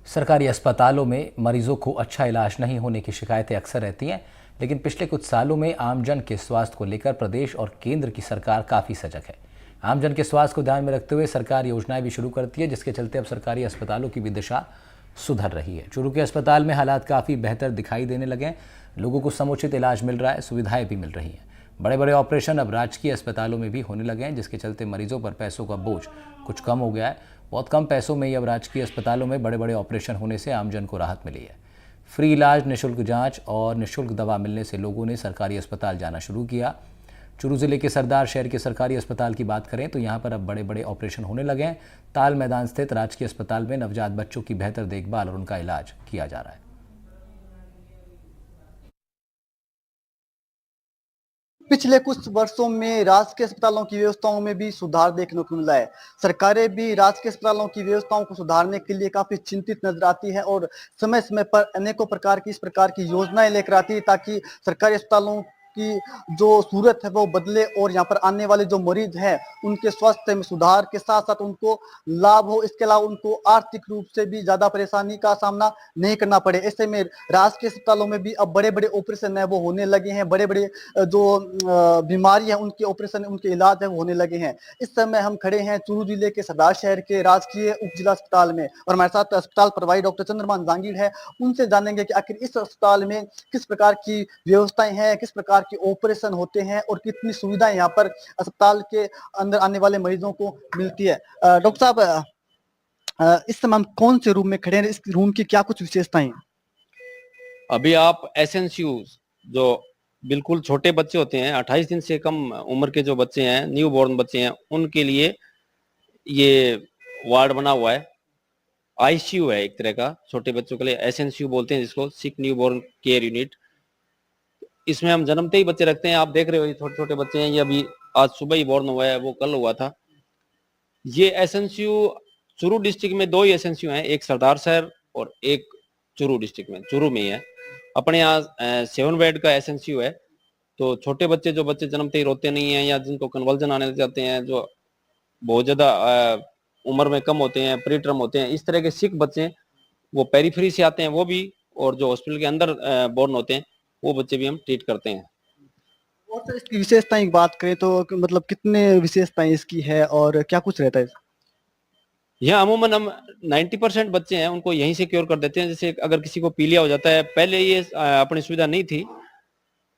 सरकारी अस्पतालों में मरीजों को अच्छा इलाज नहीं होने की शिकायतें अक्सर रहती हैं, लेकिन पिछले कुछ सालों में आमजन के स्वास्थ्य को लेकर प्रदेश और केंद्र की सरकार काफ़ी सजग है। आमजन के स्वास्थ्य को ध्यान में रखते हुए सरकार योजनाएं भी शुरू करती है, जिसके चलते अब सरकारी अस्पतालों की भी दिशा सुधर रही है। चूरू के अस्पताल में हालात काफ़ी बेहतर दिखाई देने लगे हैं। लोगों को समुचित इलाज मिल रहा है, सुविधाएं भी मिल रही हैं। बड़े बड़े ऑपरेशन अब राजकीय अस्पतालों में भी होने लगे हैं, जिसके चलते मरीजों पर पैसों का बोझ कुछ कम हो गया है। बहुत कम पैसों में ही अब राजकीय अस्पतालों में बड़े बड़े ऑपरेशन होने से आमजन को राहत मिली है। फ्री इलाज, निःशुल्क जांच और निःशुल्क दवा मिलने से लोगों ने सरकारी अस्पताल जाना शुरू किया। चूरू जिले के सरदार शहर के सरकारी अस्पताल की बात करें तो यहाँ पर अब बड़े बड़े ऑपरेशन होने लगे हैं। ताल मैदान स्थित राजकीय अस्पताल में नवजात बच्चों की बेहतर देखभाल और उनका इलाज किया जा रहा है। पिछले कुछ वर्षों में राजकीय अस्पतालों की व्यवस्थाओं में भी सुधार देखने को मिला है। सरकारें भी राजकीय अस्पतालों की व्यवस्थाओं को सुधारने के लिए काफी चिंतित नजर आती है और समय समय पर अनेकों प्रकार की इस प्रकार की योजनाएं लेकर आती है ताकि सरकारी अस्पतालों की जो सूरत है वो बदले और यहाँ पर आने वाले जो मरीज हैं उनके स्वास्थ्य में सुधार के साथ साथ उनको लाभ हो। इसके अलावा उनको आर्थिक रूप से भी ज्यादा परेशानी का सामना नहीं करना पड़े। ऐसे में राजकीय अस्पतालों में भी अब बड़े बड़े ऑपरेशन है वो होने लगे हैं। बड़े बड़े जो बीमारी है उनके ऑपरेशन, उनके इलाज है वो होने लगे हैं। इस समय हम खड़े हैं चूरू जिले के सरदार शहर के राजकीय उप जिला अस्पताल में और हमारे साथ अस्पताल प्रभारी डॉक्टर चंद्रमान जांगीर है। उनसे जानेंगे कि आखिर इस अस्पताल में किस प्रकार की व्यवस्थाएं हैं, किस प्रकार के ऑपरेशन होते हैं और कितनी सुविधाएं यहाँ पर अस्पताल के अंदर आने वाले मरीजों को मिलती है। डॉक्टर साहब, इस समय हम कौन से रूम में खड़े हैं, इस रूम की क्या कुछ विशेषताएं हैं? अभी आप एसएनसीयू जो बिल्कुल छोटे बच्चे होते हैं, 28 दिन से कम उम्र के जो बच्चे हैं, न्यू बॉर्न बच्चे हैं, उनके लिए ये वार्ड बना हुआ है। आईसीयू है एक तरह का, छोटे बच्चों के लिए एसएनसीयू बोलते हैं जिसको, सिक न्यू बॉर्न केयर यूनिट। इसमें हम जन्मते ही बच्चे रखते हैं। आप देख रहे हो ये छोटे छोटे बच्चे हैं, ये अभी आज सुबह ही बॉर्न हुआ है, वो कल हुआ था। ये एसएनसीयू चूरू डिस्ट्रिक्ट में 2 ही एसएनसीयू हैं, एक सरदार शहर और एक चूरू डिस्ट्रिक्ट में, चूरू में ही है। अपने यहाँ 7 बेड का एसएनसीयू है। तो छोटे बच्चे, जो बच्चे जन्मते ही रोते नहीं है या जिनको कन्वर्जन आने लग जाते हैं, जो बहुत ज्यादा उम्र में कम होते हैं, प्री टर्म होते हैं, इस तरह के सिक बच्चे वो पेरीफ्री से आते हैं वो भी, और जो हॉस्पिटल के अंदर बोर्न होते हैं वो बच्चे भी हम ट्रीट करते हैं। और सर इसकी विशेषताएं की बात करें तो मतलब कितने विशेषताएं इसकी है और क्या कुछ रहता है? यहाँ अमूमन हम 90% बच्चे हैं उनको यहीं से क्योर कर देते हैं। जैसे अगर किसी को पीलिया हो जाता है, पहले ये अपनी सुविधा नहीं थी,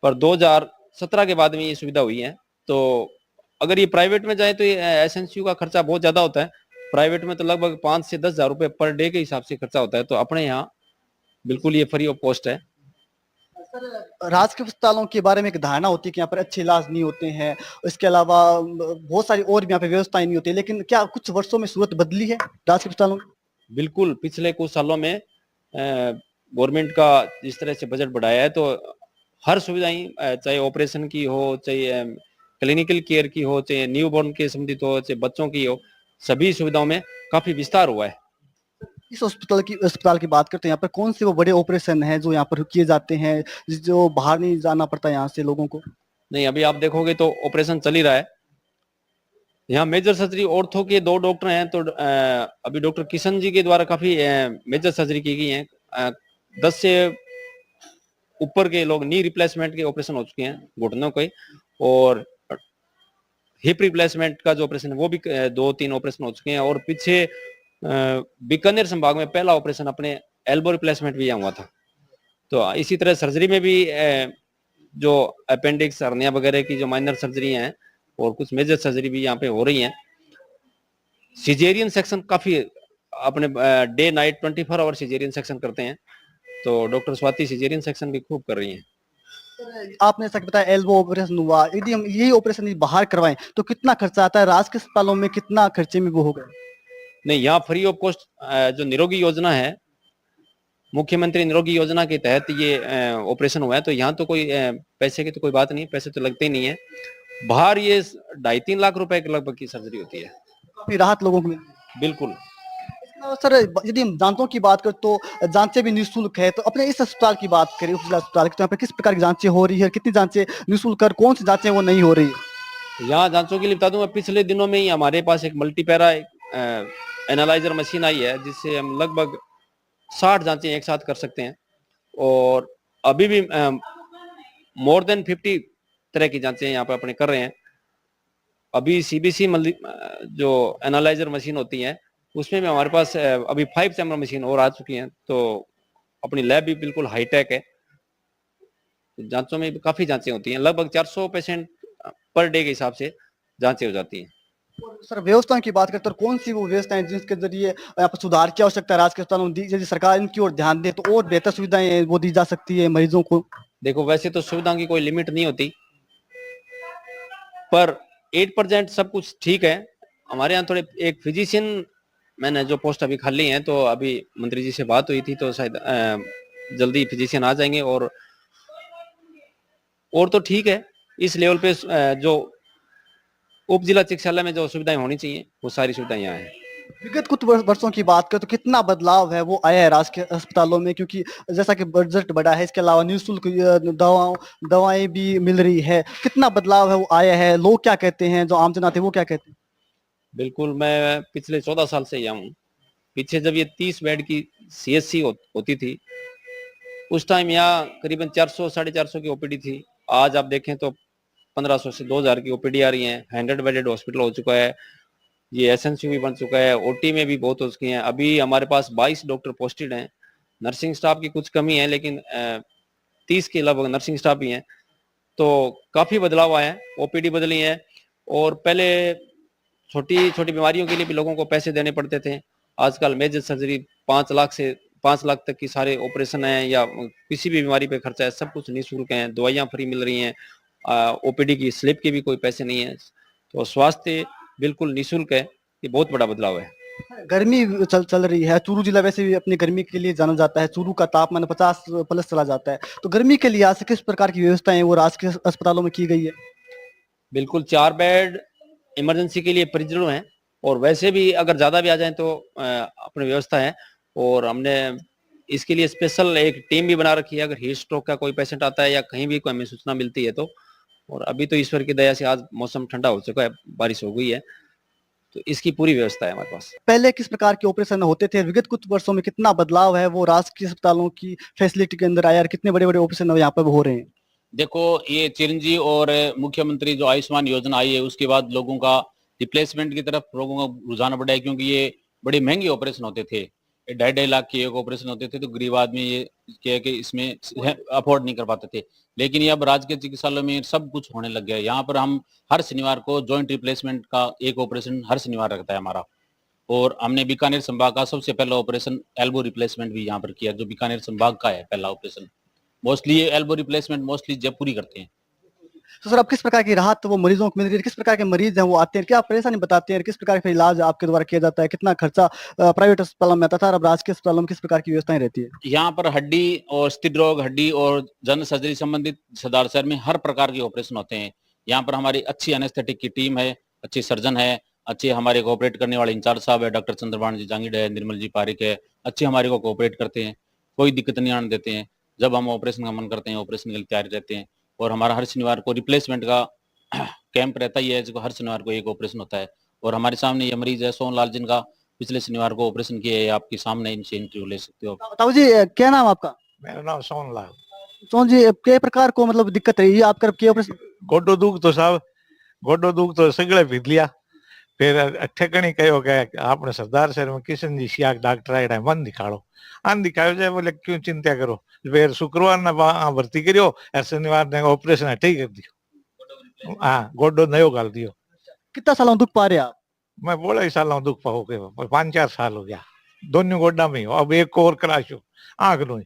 पर 2017 के बाद में ये सुविधा हुई है। तो अगर ये प्राइवेट में जाए तो ये एसएनसीयू का खर्चा बहुत ज्यादा होता है। प्राइवेट में तो लगभग 5 से 10 हजार रुपए पर डे के हिसाब से खर्चा होता है। तो अपने यहाँ बिल्कुल ये फ्री ऑफ कॉस्ट है। सर, राजकीय अस्पतालों के बारे में एक धारणा होती है कि यहाँ पर अच्छे इलाज नहीं होते हैं, इसके अलावा बहुत सारी और भी यहाँ पे व्यवस्थाएं नहीं होती, लेकिन क्या कुछ वर्षों में सूरत बदली है राजकीय अस्पतालों की? बिल्कुल, पिछले कुछ सालों में गवर्नमेंट का जिस तरह से बजट बढ़ाया है, तो हर सुविधाएं, चाहे ऑपरेशन की हो, चाहे क्लिनिकल केयर की हो, चाहे न्यू बॉर्न के संबंधित हो, चाहे बच्चों की हो, सभी सुविधाओं में काफी विस्तार हुआ है। इस अस्पताल की बात करते हैं, यहाँ पर कौन से वो बड़े ऑपरेशन हैं जो यहाँ पर किए जाते हैं, जो बाहर नहीं जाना पड़ता यहाँ से लोगों को? नहीं, अभी आप देखोगे तो ऑपरेशन चल ही रहा है। यहाँ मेजर सर्जरी ऑर्थो के 2 डॉक्टर हैं। तो अभी डॉक्टर किशन जी के द्वारा काफी मेजर सर्जरी की गई है। 10 से ऊपर के लोग नी रिप्लेसमेंट के ऑपरेशन हो चुके हैं, घुटनों के, और हिप रिप्लेसमेंट का जो ऑपरेशन है वो भी 2-3 ऑपरेशन हो चुके हैं। और पीछे बीकानेर संभाग में पहला ऑपरेशन अपने एल्बो रिप्लेसमेंट भी यहाँ हुआ था। तो इसी तरह सर्जरी में भी जो अपेंडिक्स, हर्निया वगैरह की जो माइनर सर्जरी हैं और कुछ मेजर सर्जरी भी यहाँ पे हो रही हैं। सिजेरियन सेक्शन काफी अपने day night 24 hour caesarean section करते हैं। तो डॉक्टर स्वाति सिजेरियन सेक्शन भी खूब कर रही हैं। आपने सच बताया एल्बो ऑपरेशन हुआ, यदि हम यही ऑपरेशन बाहर करवाएं तो कितना खर्चा आता है? राजकीय अस्पतालों में कितना खर्चे में वो हो गए? नहीं, यहाँ फ्री ऑफ कॉस्ट जो निरोगी योजना है, मुख्यमंत्री निरोगी योजना के तहत ये ऑपरेशन हुआ है। तो यहाँ तो कोई पैसे की तो कोई बात नहीं, पैसे तो लगते ही नहीं है। बाहर ये 2.5-3 लाख रुपए के लगभग की सर्जरी होती है। काफी राहत लोगों को मिलती है। बिल्कुल। सर, यदि हम जांचों की बात करें तो जांचें भी निःशुल्क है, तो अपने इस अस्पताल की बात करें, उपजिला अस्पताल की, तो यहाँ पे किस प्रकार की जांचें हो रही है, कितनी जांचें निःशुल्क और कौन सी जांचें वो नहीं हो रही है? यहाँ जांचों के लिए बता दूं, मैं पिछले दिनों में ही हमारे पास एक मल्टीपैरा एनालाइजर मशीन आई है, जिससे हम लगभग 60 जांचें एक साथ कर सकते हैं। और अभी भी मोर देन 50 तरह की जांचें यहाँ पे अपने कर रहे हैं। अभी सीबीसी जो एनालाइजर मशीन होती है उसमें भी हमारे पास अभी 5 चैम्बर मशीन और आ चुकी हैं। तो अपनी लैब भी बिल्कुल हाईटेक है। जांचों में भी काफी जांचें होती हैं, लगभग 400 पेशेंट पर डे के हिसाब से जांचें हो जाती हैं। और सर व्यवस्थाओं की बात करते हैं, तो कौन सी वो व्यवस्थाएं हैं जिसके जरिए यहाँ पर सुधार की आवश्यकता है राज्य के अस्पतालों में यदि सरकार इनकी ओर ध्यान दे तो और बेहतर सुविधाएं वो दी जा सकती है मरीजों को। देखो वैसे तो सुविधाओं की कोई लिमिट नहीं होती, पर 8% सब कुछ ठीक है। हमारे यहाँ थोड़े एक फिजिशियन मैंने जो पोस्ट अभी खाली है, तो अभी मंत्री जी से बात हुई थी, तो शायद जल्दी फिजिशियन आ जाएंगे। और तो ठीक है, इस लेवल पे जो उप जिला चिकित्सालय में जो सुविधाएं होनी चाहिए वो सारी सुविधाएं यहाँ है। विगत कुछ वर्षों की बात करें तो कितना बदलाव है वो आया है राज्य के अस्पतालों में, क्योंकि जैसा कि बजट बढ़ा है, इसके अलावा निःशुल्क दवाएं भी मिल रही है, कितना बदलाव है वो आया है, लोग क्या कहते हैं, जो आम जन आते हैं वो क्या कहते हैं? बिल्कुल, मैं पिछले 14 साल से यहाँ हूँ। पीछे जब ये 30 बेड की सीएचसी होती थी, उस टाइम यहाँ करीबन 400 साढ़े 400 की ओपीडी थी। आज आप देखें तो 1500 से 2000 की ओपीडी आ रही है। 100 बेडेड हॉस्पिटल हो चुका है, ये एसएनसी भी बन चुका है, ओटी में भी बहुत हो चुकी हैं। अभी हमारे पास 22 डॉक्टर पोस्टेड हैं। नर्सिंग स्टाफ की कुछ कमी है, लेकिन 30 के लगभग नर्सिंग स्टाफ भी हैं। तो काफी बदलाव आया है, ओपीडी बदली है। और पहले छोटी छोटी बीमारियों के लिए भी लोगों को पैसे देने पड़ते थे। आजकल मेजर सर्जरी 5 लाख तक की सारे ऑपरेशन हैं, या किसी भी बीमारी पे खर्चा है, सब कुछ निःशुल्क है। दवाइयाँ फ्री मिल रही हैं, ओपीडी की स्लिप के भी कोई पैसे नहीं है। तो स्वास्थ्य बिल्कुल निःशुल्क है। ये बहुत बड़ा बदलाव है। गर्मी चल रही है, चूरू जिला वैसे भी अपनी गर्मी के लिए जाना जाता है, चूरू का तापमान 50 प्लस चला जाता है, तो गर्मी के लिहाज से किस प्रकार की व्यवस्थाएं वो राज्य के अस्पतालों में की गई है? बिल्कुल 4 बेड इमरजेंसी के लिए रिजर्व हैं, और वैसे भी अगर ज्यादा भी आ जाए तो अपनी व्यवस्था है। और हमने इसके लिए स्पेशल एक टीम भी बना रखी है, अगर हीट स्ट्रोक का कोई पेशेंट आता है या कहीं भी कोई हमें सूचना मिलती है तो। और अभी तो ईश्वर की दया से आज मौसम ठंडा हो चुका है, बारिश हो गई है, तो इसकी पूरी व्यवस्था है हमारे पास। पहले किस प्रकार के ऑपरेशन होते थे, विगत कुछ वर्षों में कितना बदलाव है वो राजकीय अस्पतालों की फैसिलिटी के अंदर आया और कितने बड़े बड़े ऑपरेशन यहाँ पर हो रहे हैं? देखो, ये चिरंजीवी और मुख्यमंत्री जो आयुष्मान योजना आई है उसके बाद लोगों का रिप्लेसमेंट की तरफ लोगों का रुझान बढ़ा है, क्योंकि ये बड़े महंगे ऑपरेशन होते थे। 2.5 लाख के एक ऑपरेशन होते थे, तो गरीब आदमी ये क्या कि इसमें अफोर्ड नहीं कर पाते थे। लेकिन ये अब राजकीय चिकित्सालय में सब कुछ होने लग गया है। यहाँ पर हम हर शनिवार को जॉइंट रिप्लेसमेंट का एक ऑपरेशन हर शनिवार रखता है हमारा। और हमने बीकानेर संभाग का सबसे पहला ऑपरेशन एल्बो रिप्लेसमेंट भी यहाँ पर किया, जो बीकानेर संभाग का है पहला ऑपरेशन। मोस्टली ये एल्बो रिप्लेसमेंट मोस्टली जयपुरी करते हैं। तो सर अब किस प्रकार की राहत वो मरीजों को मिल रही है, किस प्रकार के मरीज हैं वो आते हैं, क्या परेशानी बताते हैं, किस प्रकार का इलाज आपके द्वारा किया जाता है, कितना खर्चा प्राइवेट अस्पतालों में आता था और अब राजकीय अस्पतालों में किस प्रकार की व्यवस्थाएं रहती है? यहाँ पर हड्डी और स्थिर रोग, हड्डी और जनरल सर्जरी संबंधित सरदार शहर में हर प्रकार के ऑपरेशन होते हैं। यहाँ पर हमारी अच्छी एनेस्थेटिक की टीम है, अच्छे सर्जन है, अच्छे हमारे कोऑपरेट करने वाले इंचार्ज साहब है, डॉक्टर चंद्रबाण जी जांगिड़ है, निर्मल जी पारिक है, अच्छे हमारे को कोऑपरेट करते हैं, कोई दिक्कत नहीं आने देते हैं। जब हम ऑपरेशन का मन करते हैं ऑपरेशन के लिए तैयार रहते हैं। और हमारा हर शनिवार को रिप्लेसमेंट का कैंप रहता ही है, जिसको हर शनिवार को एक ऑपरेशन होता है। और हमारे सामने ये मरीज है सोनलाल, जिनका पिछले शनिवार को ऑपरेशन किया है। आपके सामने इनसे इंटरव्यू ले सकते हो। ताऊ जी क्या नाम आपका? मेरा नाम सोनलाल। सोन जी के प्रकार को मतलब दिक्कत रही है आपका के ऑपरेशन? गोडो दुख तो साहब गोडो दुख तो सगळे पीध लिया। फिर ठेकणी कहो कि आपने सरदार शहर में किशन जी सियाक डॉक्टर आया मन दिखाड़ो। आन दिखाओ जाए, बोले क्यों चिंता करो। फिर शुक्रवार ने भर्ती करियो और शनिवार ने ऑपरेशन ठीक कर दियो। हाँ, गोडो नयो गाल दियो। कितना सालों दुख पा रहे हैं आप? मैं बोला ही साल दुख पाओ के 5-4 साल हो गया दोनों गोडा में। अब एक और कराशो आंख नो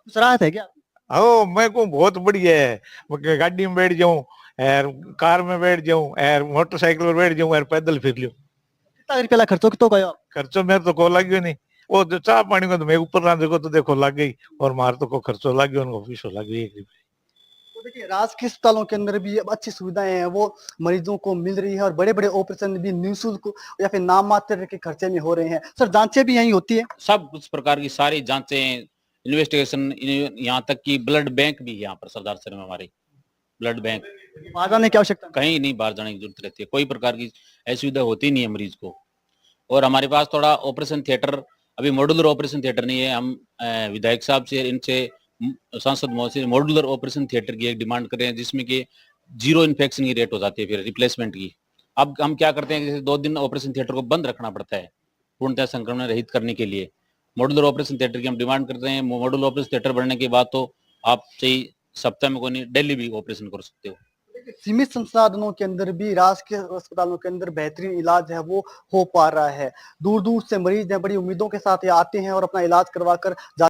सराहत है क्या? ओ मैं को बहुत बढ़िया है। मैं गाड़ी में बैठ जाऊं और कार में बैठ जाऊं और मोटरसाइकिल में बैठ जाऊं और पैदल फिर लियो। कितना रुपया खर्चो कितो कयो? खर्चो मेरे तो को लाग्यो नहीं। वो जो चाह पानी को तो मैं ऊपर ना देखो तो देखो लग गई, और मार तो को खर्चो लाग्यो, उनको फीसो लग गई 1 रुपये। तो देखिए राजकीय अस्पतालों के अंदर भी अब अच्छी सुविधाएं हैं वो मरीजों को मिल रही है और बड़े बड़े ऑपरेशन भी निःशुल्क या फिर नाम मात्र के खर्चे में हो रहे हैं। सर जांचें भी यहीं होती है? सब कुछ प्रकार की सारी जांचें, इन्वेस्टिगेशन, यहाँ तक कि ब्लड बैंक भी यहाँ पर सरदार शहर में हमारे ब्लड बैंक। वहां जाने की आवश्यकता कहीं नहीं बाहर जाने की जरूरत रहती है, कोई प्रकार की असुविधा होती नहीं है मरीज को। और हमारे पास थोड़ा ऑपरेशन थिएटर अभी मॉड्यूलर ऑपरेशन थिएटर नहीं है। हम विधायक साहब से, इनसे, सांसद महोदय से मॉड्यूलर ऑपरेशन थिएटर की एक डिमांड कर रहे हैं, जिसमें कि 0 इन्फेक्शन की रेट हो जाती है फिर रिप्लेसमेंट की। अब हम क्या करते हैं, जैसे 2 दिन ऑपरेशन थिएटर को बंद रखना पड़ता है पूर्णतः संक्रमण रहित करने के लिए। मॉड्यूलर ऑपरेशन थिएटर की हम डिमांड करते हैं। मॉड्यूलर ऑपरेशन थिएटर बढ़ने के बाद तो आप सही सप्ताह में कोई नहीं, डेली भी ऑपरेशन कर सकते हो। सीमित संसाधनों के अंदर भी राजकीय अस्पतालों के अंदर बेहतरीन इलाज है वो हो पा रहा है। दूर दूर से मरीज हैं, बड़ी उम्मीदों के साथ ये आते हैं और अपना इलाज करवा कर